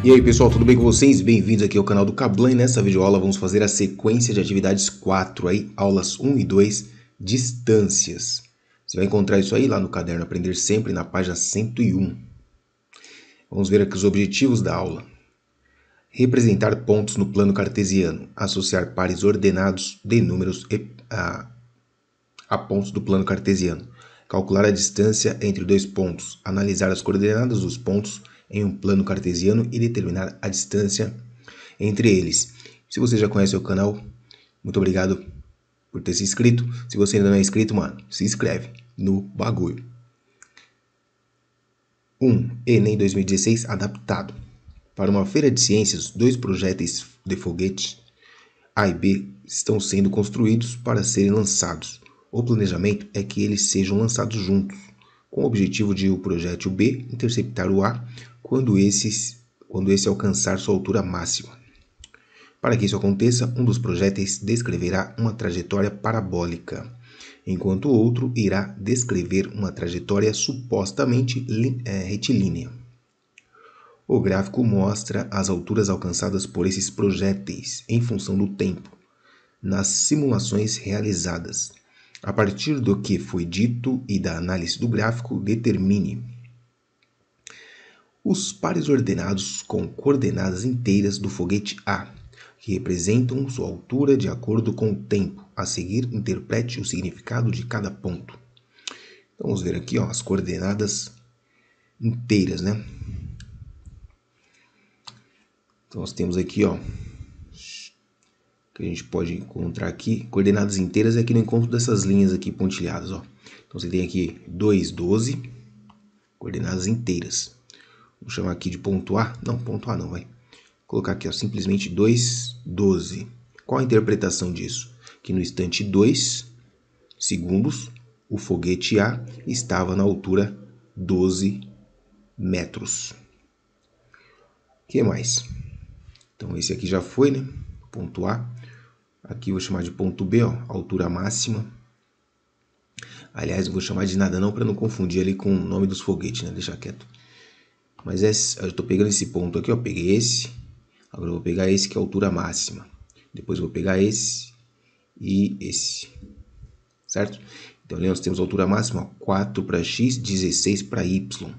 E aí pessoal, tudo bem com vocês? Bem-vindos aqui ao canal do Kablan e nessa videoaula vamos fazer a sequência de atividades 4 aí, aulas 1 e 2, distâncias. Você vai encontrar isso aí lá no caderno Aprender Sempre, na página 101. Vamos ver aqui os objetivos da aula. Representar pontos no plano cartesiano, associar pares ordenados de números a pontos do plano cartesiano, calcular a distância entre dois pontos, analisar as coordenadas dos pontos em um plano cartesiano e determinar a distância entre eles. Se você já conhece o canal, muito obrigado por ter se inscrito. Se você ainda não é inscrito, mano, se inscreve no bagulho. 1. Enem 2016 adaptado. Para uma feira de ciências, 2 projéteis de foguete A e B estão sendo construídos para serem lançados. O planejamento é que eles sejam lançados juntos, com o objetivo de o projétil B interceptar o A quando esse alcançar sua altura máxima. Para que isso aconteça, um dos projéteis descreverá uma trajetória parabólica, enquanto o outro irá descrever uma trajetória supostamente retilínea. O gráfico mostra as alturas alcançadas por esses projéteis em função do tempo, nas simulações realizadas. A partir do que foi dito e da análise do gráfico, determine os pares ordenados com coordenadas inteiras do foguete A, que representam sua altura de acordo com o tempo. A seguir, interprete o significado de cada ponto. Então, vamos ver aqui as coordenadas inteiras, né? Então, nós temos aqui, que a gente pode encontrar aqui, coordenadas inteiras é aqui no encontro dessas linhas aqui pontilhadas, Então, você tem aqui 2, 12, coordenadas inteiras. Vou chamar aqui de ponto A. Não, ponto A não, vai. Vou colocar aqui, simplesmente 2, 12. Qual a interpretação disso? Que no instante 2 segundos, o foguete A estava na altura 12 metros. O que mais? Então, esse aqui já foi, né? Ponto A. Aqui eu vou chamar de ponto B, altura máxima. Aliás, eu vou chamar de nada não para não confundir ali com o nome dos foguetes, né? Deixa quieto. Mas eu estou pegando esse ponto aqui, peguei esse. Agora eu vou pegar esse que é a altura máxima. Depois eu vou pegar esse e esse. Certo? Então, ali nós temos a altura máxima, 4 para x, 16 para y.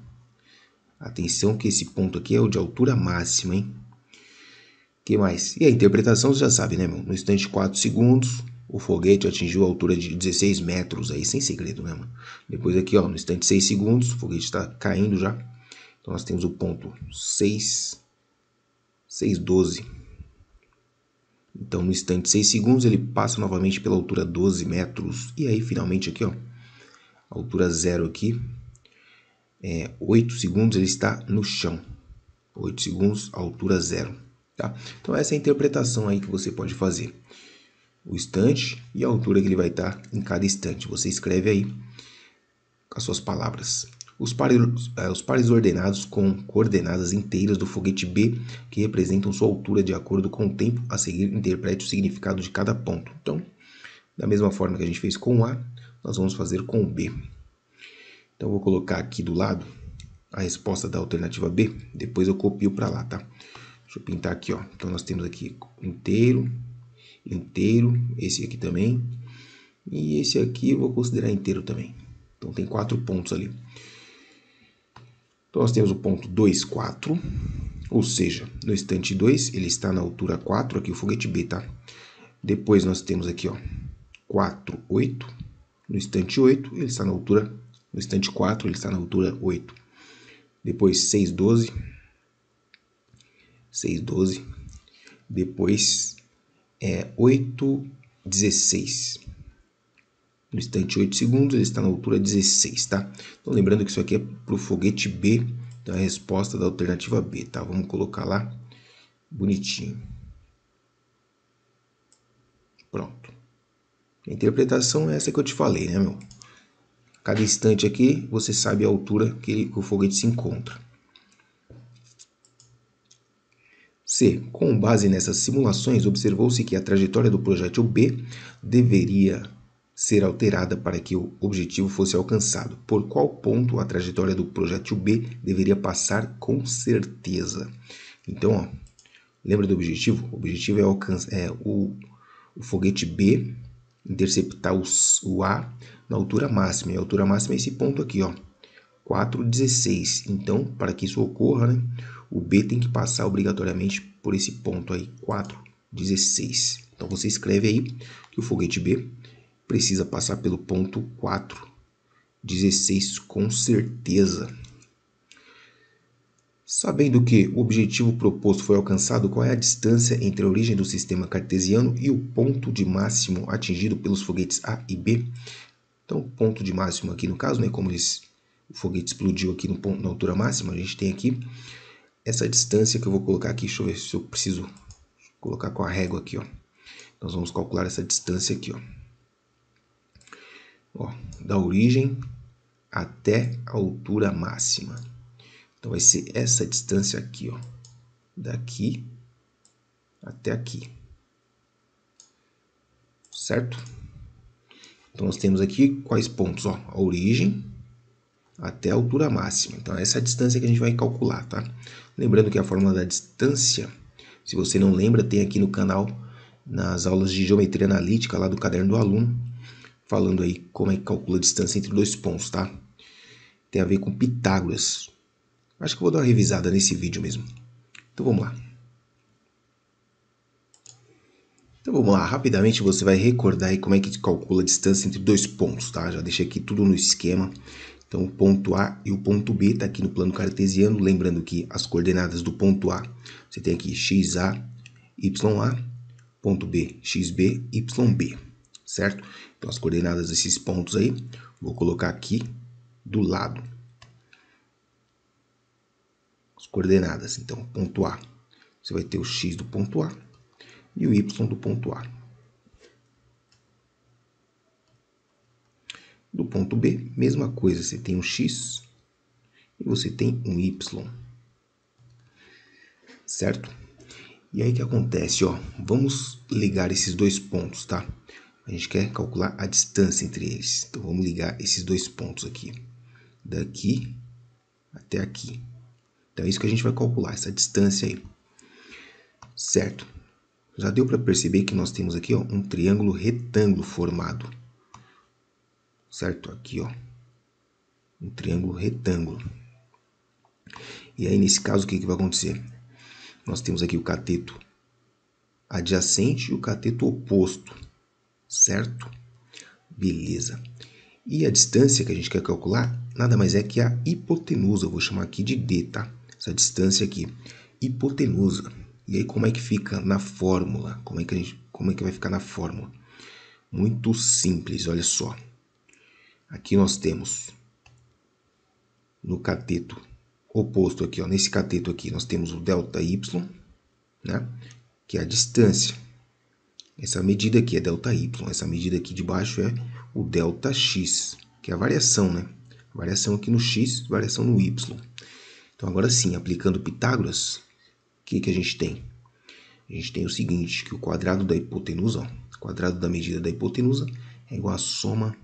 Atenção que esse ponto aqui é o de altura máxima, hein? O que mais? E a interpretação você já sabe, né, meu? No instante 4 segundos, o foguete atingiu a altura de 16 metros aí, sem segredo, né, mano? Depois aqui, no instante 6 segundos, o foguete está caindo já. Então, nós temos o ponto 6, 12. Então, no instante 6 segundos, ele passa novamente pela altura 12 metros. E aí, finalmente, aqui, altura 0 aqui. 8 segundos, ele está no chão. 8 segundos, altura 0. Tá? Então, essa é a interpretação aí que você pode fazer. O instante e a altura que ele vai estar em cada instante. Você escreve aí as suas palavras. Os pares ordenados com coordenadas inteiras do foguete B, que representam sua altura de acordo com o tempo. A seguir, interprete o significado de cada ponto. Então, da mesma forma que a gente fez com o A, nós vamos fazer com o B. Então, eu vou colocar aqui do lado a resposta da alternativa B. Depois eu copio para lá, tá? Deixa eu pintar aqui, Então, nós temos aqui inteiro, esse aqui também. E esse aqui eu vou considerar inteiro também. Então, tem 4 pontos ali. Então, nós temos o ponto 2, 4, ou seja, no instante 2, ele está na altura 4, aqui o foguete B, tá? Depois, nós temos aqui, 4, 8, no instante 8, ele está na altura, no instante 4, ele está na altura 8. Depois, 6, 12, depois, 8, 16. No instante 8 segundos, ele está na altura 16, tá? Então, lembrando que isso aqui é para o foguete B, então é a resposta da alternativa B, tá? Vamos colocar lá, bonitinho. Pronto. A interpretação é essa que eu te falei, né, meu? Cada instante aqui, você sabe a altura que o foguete se encontra. C. Com base nessas simulações, observou-se que a trajetória do projétil B deveria ser alterada para que o objetivo fosse alcançado. Por qual ponto a trajetória do projétil B deveria passar com certeza? Então, ó, lembra do objetivo? O objetivo é o foguete B interceptar o A na altura máxima. E a altura máxima é esse ponto aqui, ó, 4,16. Então, para que isso ocorra, né, o B tem que passar obrigatoriamente por esse ponto aí, 4,16. Então, você escreve aí que o foguete B precisa passar pelo ponto 4,16 com certeza. Sabendo que o objetivo proposto foi alcançado, qual é a distância entre a origem do sistema cartesiano e o ponto de máximo atingido pelos foguetes A e B? Então, o ponto de máximo aqui no caso, né, como o foguete explodiu aqui no ponto, na altura máxima, a gente tem aqui essa distância que eu vou colocar aqui. Deixa eu ver se eu preciso colocar com a régua aqui, ó. Nós vamos calcular essa distância aqui, ó, da origem até a altura máxima. Então, vai ser essa distância aqui, ó, daqui até aqui, certo? Então, nós temos aqui quais pontos, ó, a origem até a altura máxima. Então, essa é a distância que a gente vai calcular, tá? Lembrando que a fórmula da distância, se você não lembra, tem aqui no canal, nas aulas de geometria analítica lá do caderno do aluno, falando aí como é que calcula a distância entre dois pontos, tá? Tem a ver com Pitágoras. Acho que eu vou dar uma revisada nesse vídeo mesmo. Então vamos lá. Então vamos lá, rapidamente você vai recordar aí como é que calcula a distância entre dois pontos, tá? Já deixei aqui tudo no esquema. Então o ponto A e o ponto B está aqui no plano cartesiano, lembrando que as coordenadas do ponto A, você tem aqui xa, ya, ponto B, xb, yb, certo? Então as coordenadas desses pontos aí, vou colocar aqui do lado. As coordenadas, então ponto A, você vai ter o x do ponto A e o y do ponto A. Do ponto B, mesma coisa, você tem um x e você tem um y, certo? E aí o que acontece, ó, vamos ligar esses dois pontos, tá? A gente quer calcular a distância entre eles. Então vamos ligar esses dois pontos aqui, daqui até aqui. Então é isso que a gente vai calcular, essa distância aí, certo? Já deu para perceber que nós temos aqui, ó, um triângulo retângulo formado, certo? Aqui, ó, um triângulo retângulo. E aí nesse caso o que vai acontecer? Nós temos aqui o cateto adjacente e o cateto oposto, certo? Beleza. E a distância que a gente quer calcular nada mais é que a hipotenusa. Eu vou chamar aqui de D, tá? Essa distância aqui, hipotenusa. E aí como é que fica na fórmula? Como é que vai ficar na fórmula? Muito simples, olha só. Aqui nós temos no cateto oposto aqui, ó, nesse cateto aqui, nós temos o ΔY, né? Que é a distância. Essa medida aqui é ΔY, essa medida aqui de baixo é o ΔX, que é a variação, né? Variação aqui no x, variação no y. Então, agora sim, aplicando Pitágoras, o que a gente tem? A gente tem o seguinte, que o quadrado da hipotenusa, ó, o quadrado da medida da hipotenusa é igual à soma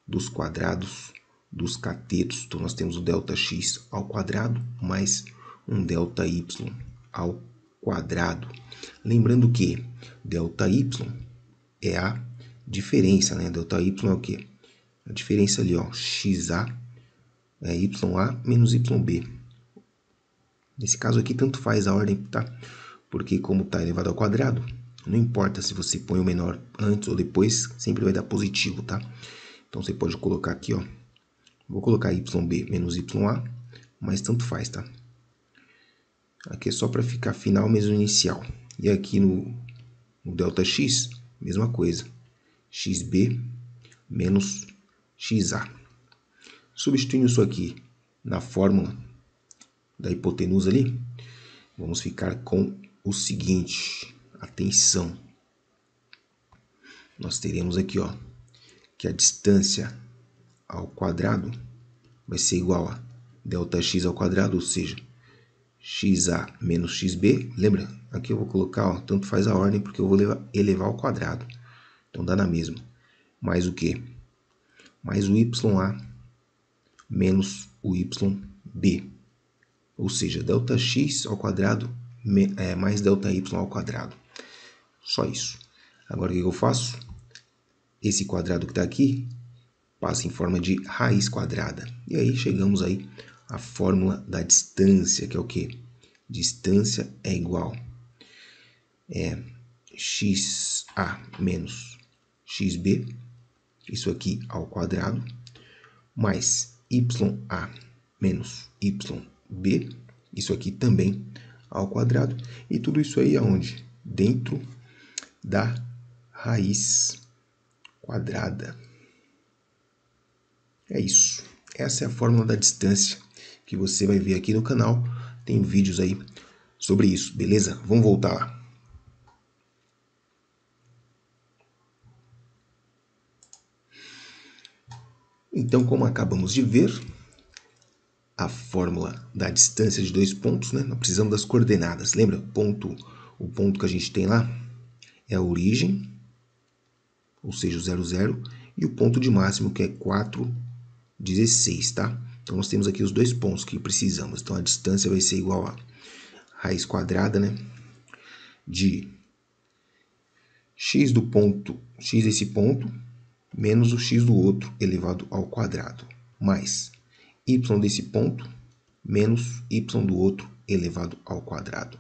dos quadrados dos catetos. Então, nós temos o ΔX ao quadrado mais um ΔY ao quadrado. Lembrando que ΔY é a diferença, né? ΔY é o quê? A diferença ali, ó, XA é YA menos YB. Nesse caso aqui, tanto faz a ordem, tá? Porque como está elevado ao quadrado, não importa se você põe o menor antes ou depois, sempre vai dar positivo, tá? Então, você pode colocar aqui, ó, vou colocar YB menos YA, mas tanto faz, tá? Aqui é só para ficar final mesmo inicial. E aqui no ΔX, mesma coisa. XB menos XA. Substituindo isso aqui na fórmula da hipotenusa ali, vamos ficar com o seguinte. Atenção. Nós teremos aqui, ó, que a distância ao quadrado vai ser igual a ΔX ao quadrado, ou seja, XA menos XB. Lembra? Aqui eu vou colocar, ó, tanto faz a ordem, porque eu vou elevar ao quadrado. Então dá na mesma. Mais o quê? Mais o YA menos o YB. Ou seja, ΔX ao quadrado mais ΔY ao quadrado. Só isso. Agora o que eu faço? Esse quadrado que está aqui passa em forma de raiz quadrada. E aí chegamos aí à fórmula da distância, que é o quê? Distância é igual xa menos xb, isso aqui ao quadrado, mais ya menos yb, isso aqui também ao quadrado, e tudo isso aí aonde? Dentro da raiz quadrada. É isso. Essa é a fórmula da distância que você vai ver aqui no canal. Tem vídeos aí sobre isso, beleza? Vamos voltar lá. Então, como acabamos de ver, a fórmula da distância de dois pontos, né? Nós precisamos das coordenadas. Lembra? O ponto que a gente tem lá é a origem, ou seja, o 0, 0, e o ponto de máximo, que é 4, 16, tá? Então, nós temos aqui os dois pontos que precisamos. Então, a distância vai ser igual a raiz quadrada, né? De x do ponto, x desse ponto, menos o x do outro elevado ao quadrado, mais y desse ponto, menos y do outro elevado ao quadrado.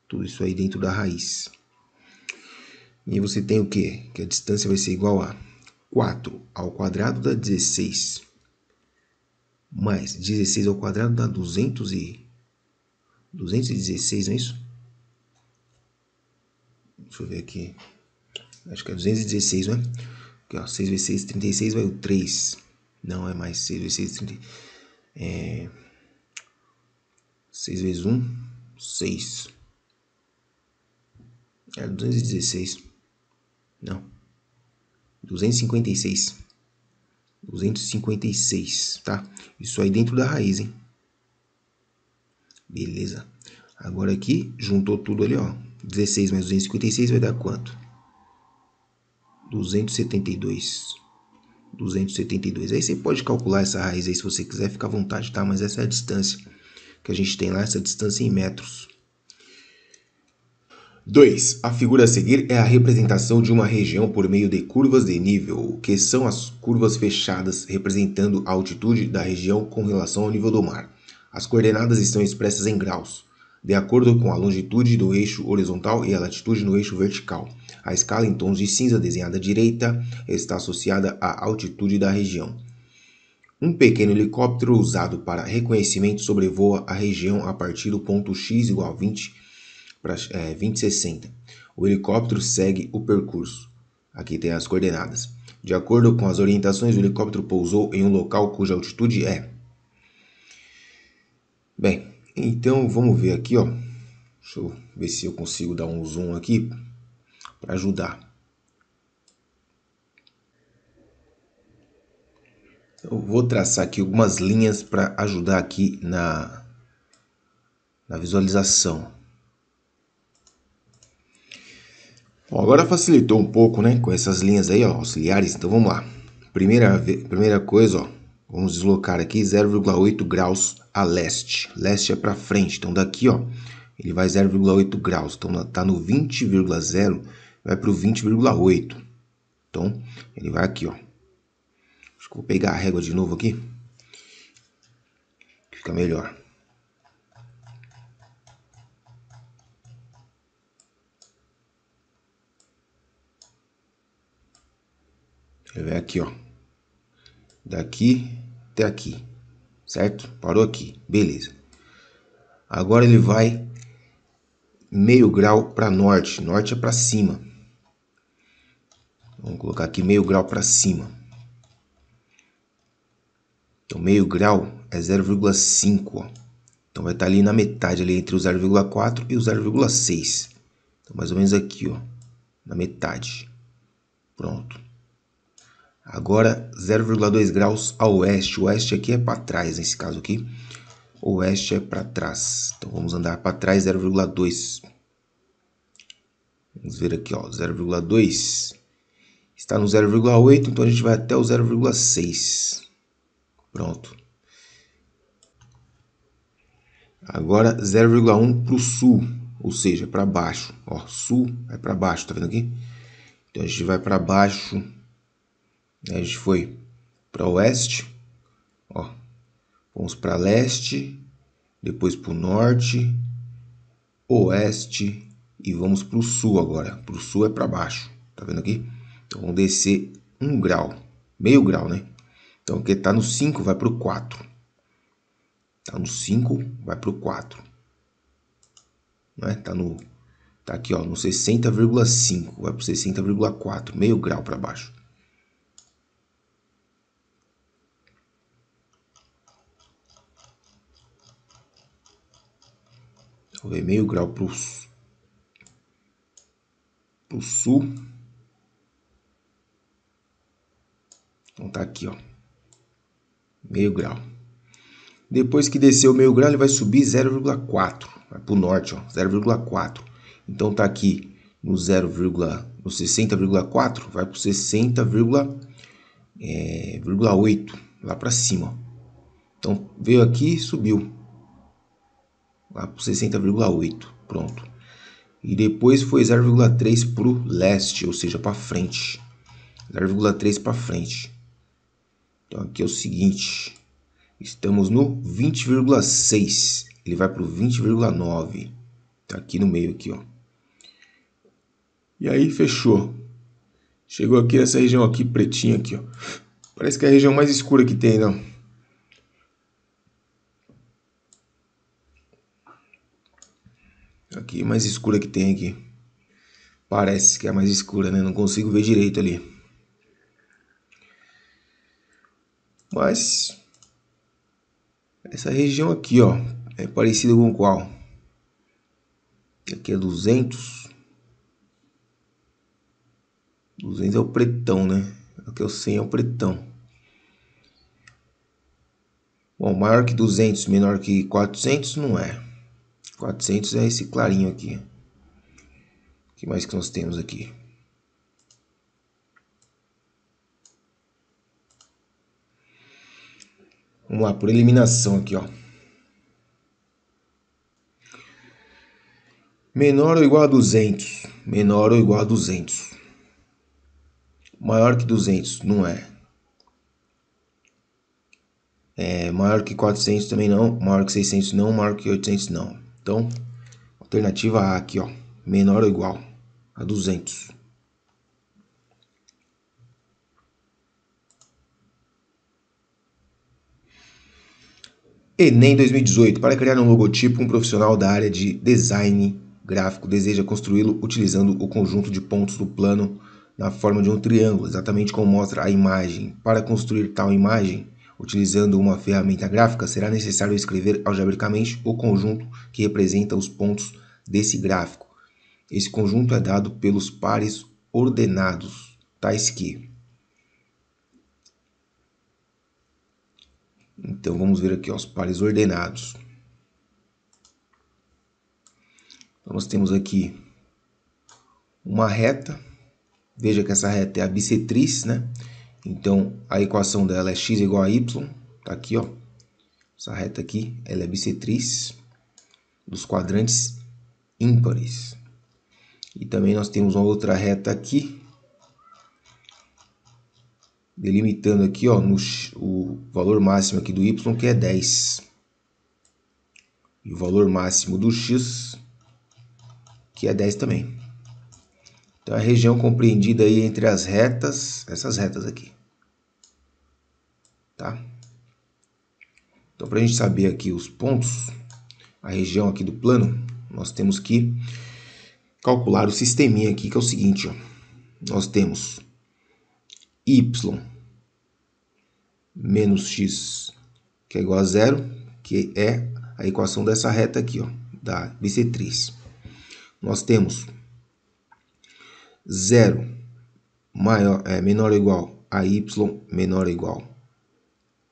Tudo isso aí dentro da raiz. E você tem o quê? Que a distância vai ser igual a 4 ao quadrado dá 16, mais 16 ao quadrado dá 216, não é isso? Deixa eu ver aqui. Acho que é 216, não é? Aqui, ó, 6 vezes 6, 36, vai o 3. Não é mais 6 vezes 6, 30. 6 vezes 1, 6. É 216. Não. 256. 256, tá? Isso aí dentro da raiz, hein? Beleza. Agora aqui, juntou tudo ali, ó. 16 mais 256 vai dar quanto? 272. 272. Aí você pode calcular essa raiz aí se você quiser, fica à vontade, tá? Mas essa é a distância que a gente tem lá, essa distância em metros. 2. A figura a seguir é a representação de uma região por meio de curvas de nível, que são as curvas fechadas representando a altitude da região com relação ao nível do mar. As coordenadas estão expressas em graus, de acordo com a longitude do eixo horizontal e a latitude no eixo vertical. A escala em tons de cinza desenhada à direita está associada à altitude da região. Um pequeno helicóptero usado para reconhecimento sobrevoa a região a partir do ponto X igual a 20 para 2060. O helicóptero segue o percurso. Aqui tem as coordenadas. De acordo com as orientações, o helicóptero pousou em um local cuja altitude é... Bem, então vamos ver aqui, ó. Deixa eu ver se eu consigo dar um zoom aqui para ajudar. Eu vou traçar aqui algumas linhas para ajudar aqui na visualização. Bom, agora facilitou um pouco, né, com essas linhas aí, ó, auxiliares. Então vamos lá. Primeira coisa, ó, vamos deslocar aqui 0,8 graus a leste. Leste é para frente, então daqui, ó, ele vai 0,8 graus. Então tá no 20,0, vai para o 20,8. Então ele vai aqui, ó. Acho que vou pegar a régua de novo aqui, que fica melhor. Ele vai aqui, ó. Daqui até aqui, certo? Parou aqui, beleza. Agora ele vai meio grau para norte. Norte é para cima. Vamos colocar aqui meio grau para cima. Então meio grau é 0,5, ó. Então vai estar ali na metade, ali entre o 0,4 e o 0,6. Então mais ou menos aqui, ó, na metade. Pronto. Agora 0,2 graus a oeste. O oeste aqui é para trás, nesse caso aqui. O oeste é para trás. Então vamos andar para trás 0,2. Vamos ver aqui, ó, 0,2. Está no 0,8, então a gente vai até o 0,6. Pronto. Agora 0,1 para o sul, ou seja, para baixo. Ó, sul é para baixo, tá vendo aqui? Então a gente vai para baixo, a gente foi para oeste, ó, vamos para leste, depois para o norte, oeste e vamos para o sul agora. Para o sul é para baixo, tá vendo aqui? Então vamos descer 1 grau, meio grau, né? Então aqui tá no 5, vai para o 4. Tá no 5, vai para o 4. Né? Tá aqui, ó, no 60,5, vai para 60,4, meio grau para baixo. Vou ver meio grau para o sul. Então tá aqui, ó, meio grau. Depois que descer o meio grau, ele vai subir 0,4, vai para o norte, ó, 0,4. Então tá aqui no 60,4, vai para o 60,8, lá para cima. Ó. Então veio aqui e subiu lá para o 60,8, pronto. E depois foi 0,3 para o leste, ou seja, para frente. 0,3 para frente. Então aqui é o seguinte, estamos no 20,6, ele vai para o 20,9, tá aqui no meio aqui, ó. E aí fechou. Chegou aqui nessa região aqui, pretinha aqui, ó. Parece que é a região mais escura que tem, não? Aqui, mais escura que tem aqui. Parece que é a mais escura, né? Não consigo ver direito ali. Mas essa região aqui, ó, é parecida com qual? Aqui é 200. 200 é o pretão, né? Aqui é o 100 é o pretão. Bom, maior que 200, menor que 400 não é. 400 é esse clarinho aqui. O que mais que nós temos aqui? Vamos lá, por eliminação aqui, ó. Menor ou igual a 200. Menor ou igual a 200. Maior que 200, não é. Maior que 400 também não. Maior que 600 não. Maior que 800 não. Então, alternativa A aqui, ó. Menor ou igual a 200. Enem 2018. Para criar um logotipo, um profissional da área de design gráfico deseja construí-lo utilizando o conjunto de pontos do plano na forma de um triângulo, exatamente como mostra a imagem. Para construir tal imagem, utilizando uma ferramenta gráfica, será necessário escrever algebricamente o conjunto que representa os pontos desse gráfico. Esse conjunto é dado pelos pares ordenados, tais que... Então vamos ver aqui ó, os pares ordenados. Então, nós temos aqui uma reta. Veja que essa reta é a bissetriz, né? Então a equação dela é x igual a y. Tá aqui, ó. Essa reta aqui, ela é bissetriz dos quadrantes ímpares. E também nós temos uma outra reta aqui, delimitando aqui, ó, o valor máximo aqui do y, que é 10. E o valor máximo do x, que é 10 também. Então, a região compreendida aí entre as retas, essas retas aqui. Tá? Então, para a gente saber aqui os pontos, a região aqui do plano, nós temos que calcular o sisteminha aqui, que é o seguinte, ó. Nós temos y menos x, que é igual a 0, que é a equação dessa reta aqui, ó, da bissetriz. Nós temos 0 menor ou igual a y menor ou igual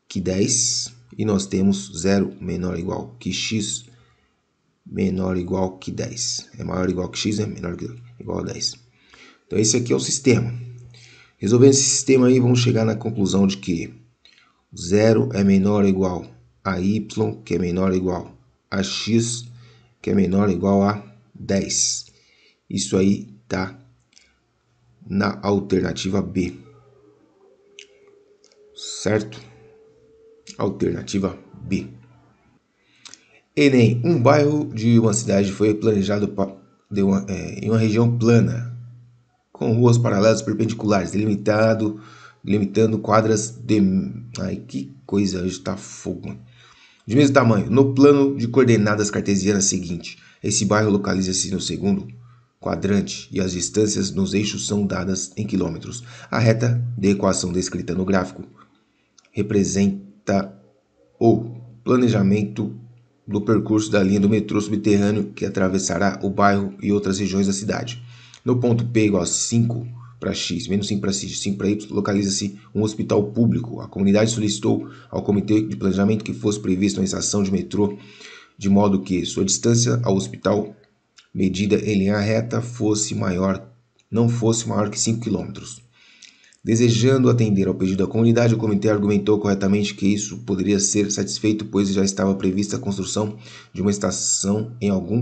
que 10. E nós temos 0 menor ou igual que x menor ou igual que 10. É maior ou igual que x, é menor ou igual a 10. Então esse aqui é o sistema. Resolvendo esse sistema aí, vamos chegar na conclusão de que 0 é menor ou igual a y, que é menor ou igual a x, que é menor ou igual a 10. Isso aí tá na alternativa B. Certo? Alternativa B. Enem. Um bairro de uma cidade foi planejado em uma região plana, com ruas paralelas perpendiculares, delimitando quadras de... Ai, que coisa, hoje tá fogo, mano. De mesmo tamanho. No plano de coordenadas cartesianas seguinte, esse bairro localiza-se no segundo quadrante e as distâncias nos eixos são dadas em quilômetros. A reta de equação descrita no gráfico representa o planejamento do percurso da linha do metrô subterrâneo que atravessará o bairro e outras regiões da cidade. No ponto P igual a 5 para x, menos 5 para x, 5 para y, localiza-se um hospital público. A comunidade solicitou ao comitê de planejamento que fosse prevista uma estação de metrô, de modo que sua distância ao hospital, medida em linha reta, não fosse maior que 5 km. Desejando atender ao pedido da comunidade, o comitê argumentou corretamente que isso poderia ser satisfeito, pois já estava prevista a construção de uma estação em algum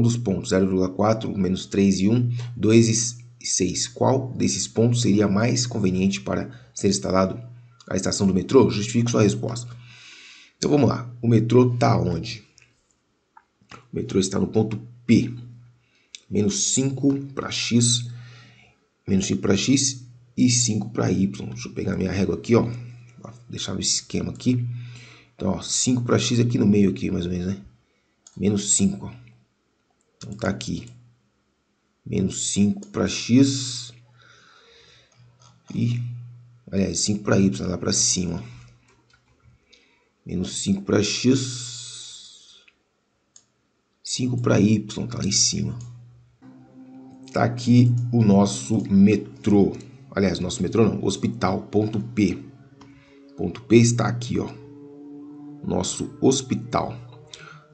dos pontos, 0,4, menos 3 e 1, 2 e 6. Qual desses pontos seria mais conveniente para ser instalado a estação do metrô? Justifique sua resposta. Então vamos lá. O metrô está onde? O metrô está no ponto P. Menos 5 para x, menos 5 para x e 5 para y. Deixa eu pegar minha régua aqui, ó. Vou deixar no esquema aqui. Então, ó, 5 para x aqui no meio, aqui, mais ou menos, né? Menos 5, ó. Então tá aqui. Menos 5 para x e, aliás, 5 para y, lá para cima. Menos 5 para x, 5 para y, tá lá em cima. Tá aqui o nosso metrô. Aliás, nosso metrô não, hospital, ponto P. Ponto P está aqui, ó. Nosso hospital.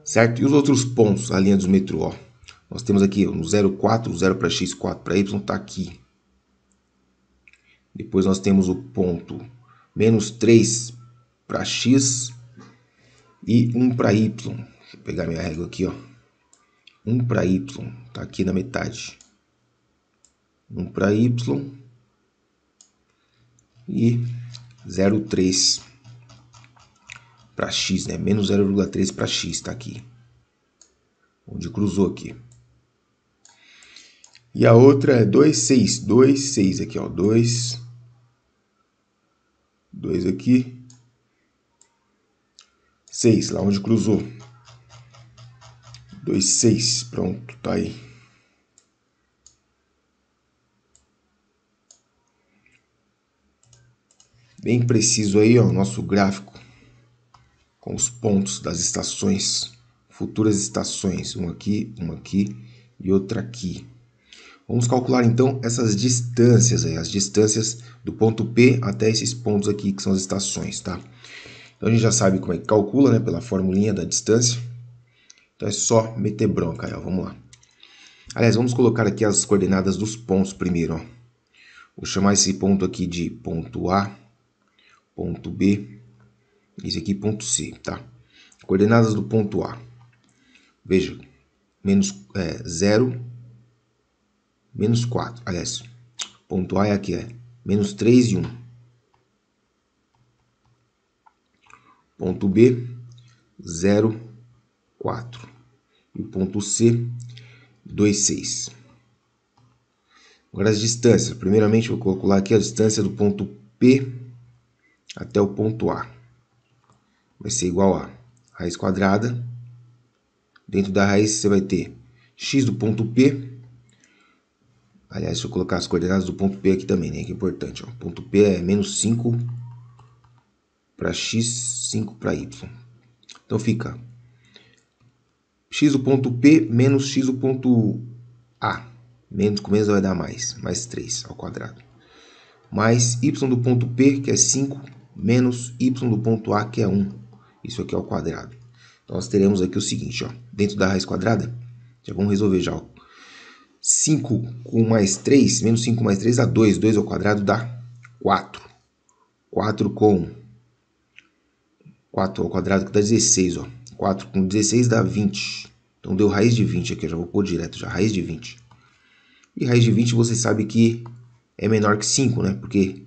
Certo? E os outros pontos, a linha do metrô, ó. Nós temos aqui ó, no 0,4, 0 para x, 4 para y, está aqui. Depois nós temos o ponto menos 3 para x e 1 para y. Deixa eu pegar minha régua aqui, ó. 1 para y, está aqui na metade. 1 para y e 0,3 para x, né? Menos 0,3 para x, está aqui. Onde cruzou aqui. E a outra é 2,6. 2,6 aqui, ó. 2 aqui. 6, lá onde cruzou. 2,6. Pronto, tá aí. Bem preciso aí, ó, nosso gráfico. Com os pontos das estações. Futuras estações. Uma aqui e outra aqui. Vamos calcular então essas distâncias aí, as distâncias do ponto P até esses pontos aqui que são as estações, tá? Então a gente já sabe como é que calcula, né, pela formulinha da distância. Então é só meter bronca aí, ó, vamos lá. Aliás, vamos colocar aqui as coordenadas dos pontos primeiro, ó. Vou chamar esse ponto aqui de ponto A, ponto B, esse aqui ponto C, tá? Coordenadas do ponto A. Veja, 0, menos 4, aliás, ponto A é aqui, menos 3 e 1. Ponto B, 0, 4. E o ponto C, 2, 6. Agora as distâncias. Primeiramente, vou calcular aqui a distância do ponto P até o ponto A. Vai ser igual a raiz quadrada. Dentro da raiz você vai ter x do ponto P. Aliás, deixa eu colocar as coordenadas do ponto P aqui também, né? Que é importante. Ó. Ponto P é menos 5 para x, 5 para y. Então fica x do ponto P menos x do ponto A. Menos com menos vai dar mais 3 ao quadrado. Mais y do ponto P, que é 5, menos y do ponto A, que é 1. Isso aqui é ao quadrado. Então nós teremos aqui o seguinte, ó. Dentro da raiz quadrada, já vamos resolver já, ó. 5 com mais 3, menos 5 mais 3 dá 2. 2 ao quadrado dá 4. 4 com 4 ao quadrado que dá 16, ó. 4 com 16 dá 20. Então deu raiz de 20 aqui, eu já vou pôr direto já, raiz de 20. E raiz de 20 você sabe que é menor que 5, né? Porque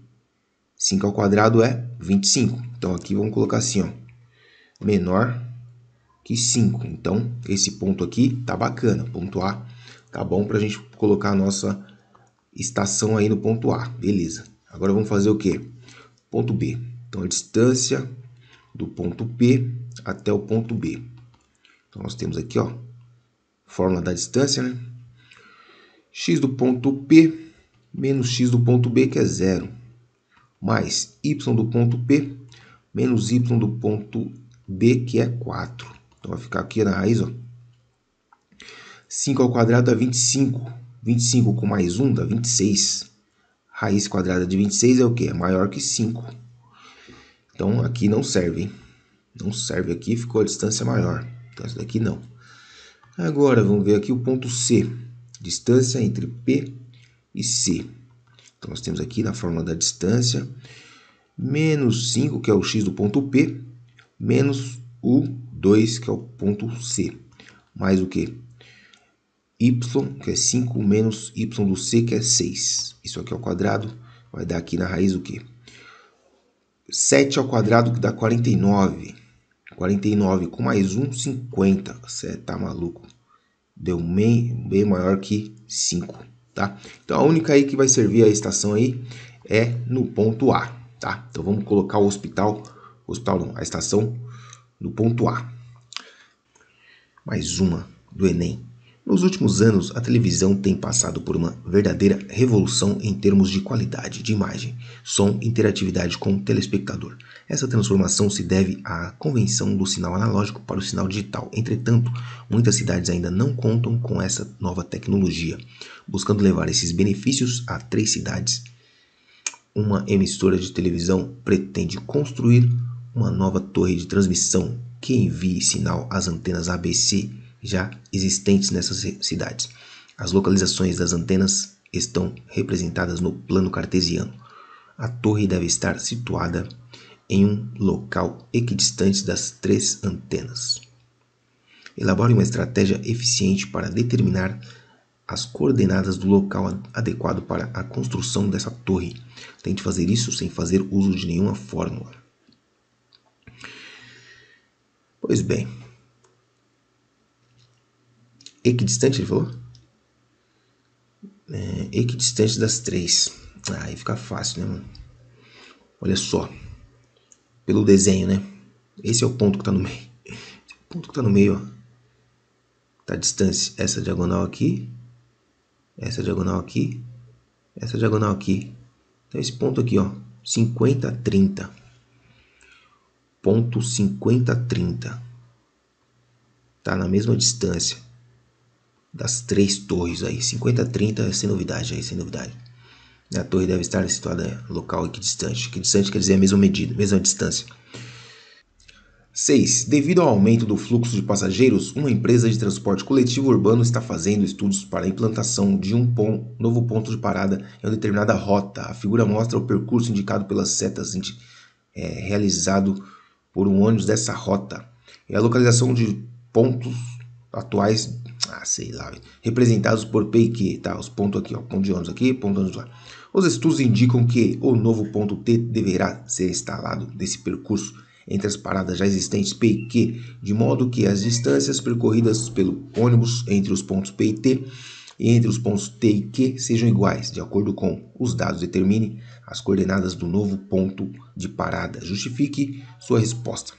5 ao quadrado é 25. Então aqui vamos colocar assim, ó, menor que 5. Então esse ponto aqui tá bacana, ponto A tá bom para a gente colocar a nossa estação aí no ponto A, beleza. Agora vamos fazer o quê? Ponto B. Então a distância do ponto P até o ponto B. Então nós temos aqui, ó, fórmula da distância, né? X do ponto P menos x do ponto B, que é 0, mais y do ponto P menos y do ponto B, que é 4. Então vai ficar aqui na raiz, ó, 5 ao quadrado dá 25. 25 com mais 1 dá 26. Raiz quadrada de 26 é o quê? É maior que 5. Então aqui não serve, hein? Não serve aqui, ficou a distância maior. Então essa daqui não. Agora vamos ver aqui o ponto C. Distância entre P e C. Então nós temos aqui na fórmula da distância menos 5, que é o x do ponto P, menos o 2, que é o ponto C. Mais o quê? Y, que é 5, menos y do C, que é 6. Isso aqui ao quadrado vai dar aqui na raiz o quê? 7 ao quadrado, que dá 49. 49 com mais 1, 50. Você tá maluco? Deu bem maior que 5, tá? Então a única aí que vai servir a estação aí é no ponto A, tá? Então vamos colocar o hospital não, a estação no ponto A. Mais uma do Enem. Nos últimos anos, a televisão tem passado por uma verdadeira revolução em termos de qualidade de imagem, som e interatividade com o telespectador. Essa transformação se deve à conversão do sinal analógico para o sinal digital. Entretanto, muitas cidades ainda não contam com essa nova tecnologia. Buscando levar esses benefícios a 3 cidades, uma emissora de televisão pretende construir uma nova torre de transmissão que envie sinal às antenas ABC já existentes nessas cidades. As localizações das antenas estão representadas no plano cartesiano. A torre deve estar situada em um local equidistante das 3 antenas. Elabore uma estratégia eficiente para determinar as coordenadas do local adequado para a construção dessa torre. Tente fazer isso sem fazer uso de nenhuma fórmula. Pois bem. Equidistante, ele falou? Equidistante das 3. Aí fica fácil, né, mano? Olha só. Pelo desenho, né? Esse é o ponto que tá no meio. Esse é o ponto que tá no meio, ó. Tá a distância. Essa diagonal aqui. Essa diagonal aqui. Essa diagonal aqui. Então esse ponto aqui, ó. 50, 30. Ponto 50, 30. Tá na mesma distância das 3 torres aí. 50, 30 é sem novidade aí, sem novidade. A torre deve estar situada em local equidistante. Equidistante quer dizer a mesma medida, mesma distância. 6. Devido ao aumento do fluxo de passageiros, uma empresa de transporte coletivo urbano está fazendo estudos para a implantação de um novo ponto de parada em uma determinada rota. A figura mostra o percurso indicado pelas setas realizado por um ônibus dessa rota. É a localização de pontos atuais, sei lá, representados por P e Q, tá? Os pontos aqui, ó, ponto de ônibus aqui, ponto de ônibus lá. Os estudos indicam que o novo ponto T deverá ser instalado nesse percurso entre as paradas já existentes P e Q, de modo que as distâncias percorridas pelo ônibus entre os pontos P e T e entre os pontos T e Q sejam iguais. De acordo com os dados, determine as coordenadas do novo ponto de parada. Justifique sua resposta.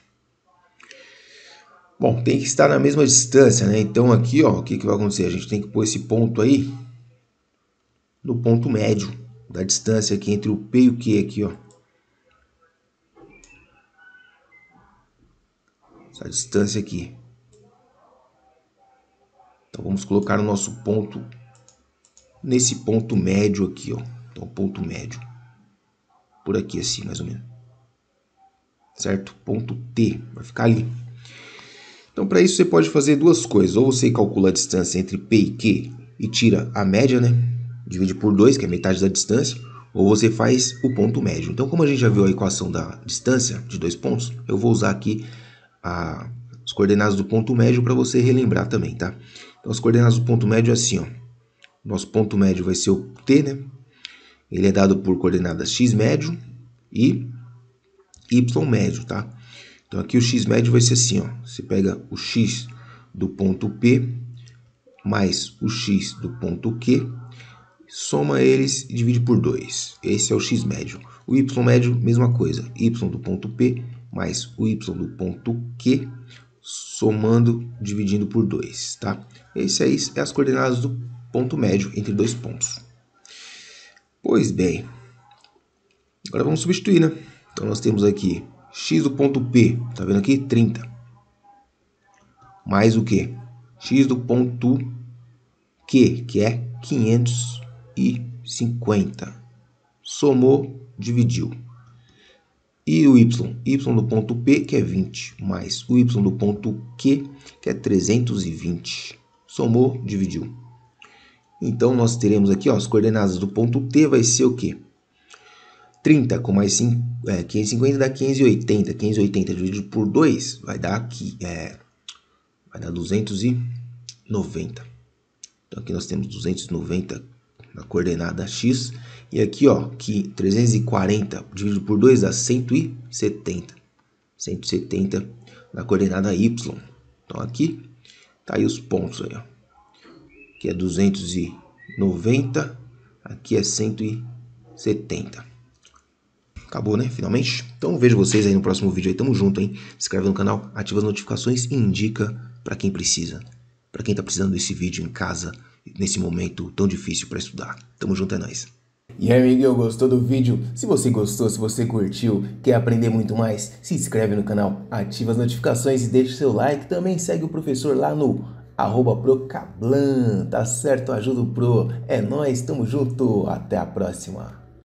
Bom, tem que estar na mesma distância, né? Então aqui, ó, o que vai acontecer? A gente tem que pôr esse ponto aí no ponto médio da distância aqui entre o P e o Q aqui, ó. Essa distância aqui. Então vamos colocar o nosso ponto nesse ponto médio aqui, ó. Então ponto médio. Por aqui assim, mais ou menos. Certo? Ponto T. Vai ficar ali. Então para isso você pode fazer duas coisas. Ou você calcula a distância entre P e Q e tira a média, né? Divide por 2, que é metade da distância. Ou você faz o ponto médio. Então como a gente já viu a equação da distância de 2 pontos, eu vou usar aqui a as coordenadas do ponto médio para você relembrar também, tá? Então as coordenadas do ponto médio é assim, ó. Nosso ponto médio vai ser o T, né? Ele é dado por coordenadas x médio e y médio, tá? Então aqui o x médio vai ser assim, ó. Você pega o x do ponto P mais o x do ponto Q, soma eles e divide por 2. Esse é o x médio. O y médio, mesma coisa. Y do ponto P mais o y do ponto Q, somando, dividindo por 2, tá? Esse aí é as coordenadas do ponto médio entre dois pontos. Pois bem, agora vamos substituir, né? Então nós temos aqui x do ponto P, tá vendo aqui? 30. Mais o quê? X do ponto Q, que é 550. Somou, dividiu. E o y? Y do ponto P, que é 20, mais o y do ponto Q, que é 320. Somou, dividiu. Então, nós teremos aqui, ó, as coordenadas do ponto T vai ser o quê? 30 com mais 550 dá 580. 580 dividido por 2 vai dar aqui, vai dar 290. Então, aqui nós temos 290 na coordenada x. E aqui, ó, que 340 dividido por 2 dá 170. 170 na coordenada y. Então, aqui tá aí os pontos aí, ó. Aqui é 290, aqui é 170. Acabou, né? Finalmente. Então vejo vocês aí no próximo vídeo aí. Tamo junto, hein? Se inscreve no canal, ativa as notificações e indica para quem precisa. Para quem tá precisando desse vídeo em casa, nesse momento tão difícil para estudar. Tamo junto, é nóis. E aí, amiguinho, gostou do vídeo? Se você gostou, se você curtiu, quer aprender muito mais, se inscreve no canal, ativa as notificações e deixa o seu like. Também segue o professor lá no @procablan, tá certo? Ajuda o Pro. É nóis, tamo junto, até a próxima.